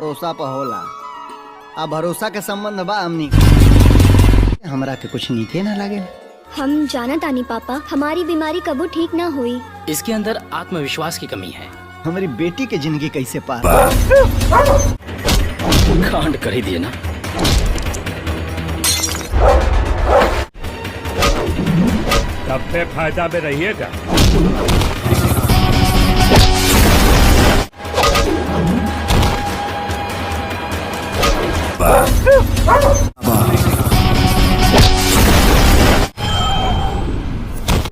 भरोसा पर होला। आ भरोसा के संबंध बा हमनी हमरा के कुछ नीके ना लागे। हम जानत आनी पापा, हमारी बीमारी कबू ठीक ना हुई। इसके अंदर आत्मविश्वास की कमी है। हमारी बेटी की जिंदगी कैसे पार। कांड कर ही दिए ना। तब पे फायदा में रहिएगा।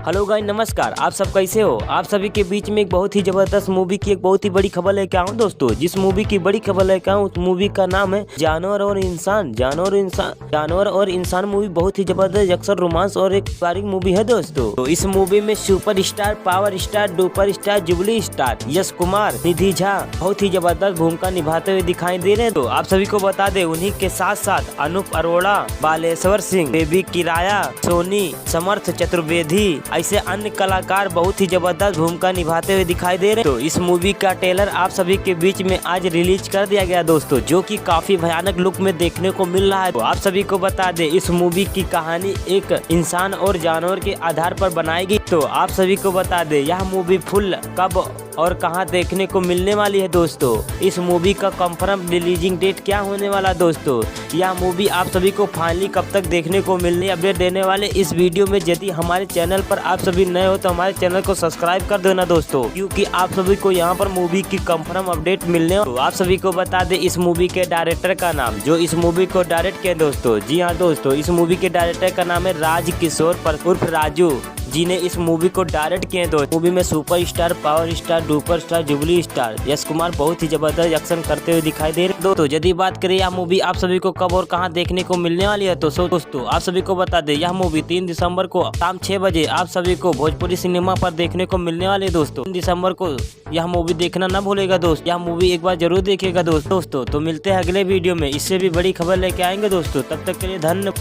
हेलो गाइस, नमस्कार। आप सब कैसे हो? आप सभी के बीच में एक बहुत ही जबरदस्त मूवी की एक बहुत ही बड़ी खबर लेके आऊँ दोस्तों। जिस मूवी की बड़ी खबर लेके आऊँ उस मूवी का नाम है जानवर और इंसान। जानवर और इंसान मूवी बहुत ही जबरदस्त एक्शन, रोमांस और एक पारिवारिक मूवी है दोस्तों। तो इस मूवी में super star, power star, duper star, jubilee star, Yash Kumar, Nidhi Jha बहुत ही जबरदस्त भूमिका निभाते हुए दिखाई दे रहे हैं। तो आप सभी को बता दे, उन्हीं के साथ साथ अनूप अरोड़ा, बालेश्वर सिंह, बेबी किराया, सोनी, समर्थ चतुर्वेदी, ऐसे अन्य कलाकार बहुत ही जबरदस्त भूमिका निभाते हुए दिखाई दे रहे हैं। तो इस मूवी का ट्रेलर आप सभी के बीच में आज रिलीज कर दिया गया दोस्तों, जो कि काफी भयानक लुक में देखने को मिल रहा है। तो आप सभी को बता दे, इस मूवी की कहानी एक इंसान और जानवर के आधार पर बनाई गई। तो आप सभी को बता दे, यह मूवी फुल कब और कहां देखने को मिलने वाली है दोस्तों। इस मूवी का कंफर्म रिलीजिंग डेट क्या होने वाला दोस्तों, यह मूवी आप सभी को फाइनली कब तक देखने को मिलने अपडेट देने वाले इस वीडियो में। यदि हमारे चैनल पर आप सभी नए हो तो हमारे चैनल को सब्सक्राइब कर देना दोस्तों, क्योंकि आप सभी को यहाँ पर मूवी की कंफर्म अपडेट मिलने। तो आप सभी को बता दे, इस मूवी के डायरेक्टर का नाम, जो इस मूवी को डायरेक्ट किया दोस्तों, जी हाँ दोस्तों, इस मूवी के डायरेक्टर का नाम है राज किशोर उर्फ राजू जी ने इस मूवी को डायरेक्ट किए। दोस्तों मूवी में super star, power star, duper star, jubilee star, Yash Kumar बहुत ही जबरदस्त एक्शन करते हुए दिखाई दे रहे। तो यदि बात करें यह मूवी आप सभी को कब और कहां देखने को मिलने वाली है, तो दोस्तों आप सभी को बता दे, यह मूवी 3 दिसंबर को शाम 6 बजे आप सभी को भोजपुरी सिनेमा पर देखने को मिलने वाली है दोस्तों। 3 दिसंबर को यह मूवी देखना न भूलेगा दोस्त, यह मूवी एक बार जरूर देखिएगा दोस्तों। तो मिलते हैं अगले वीडियो में, इससे भी बड़ी खबर लेके आएंगे दोस्तों। तब तक के लिए धन्यवाद।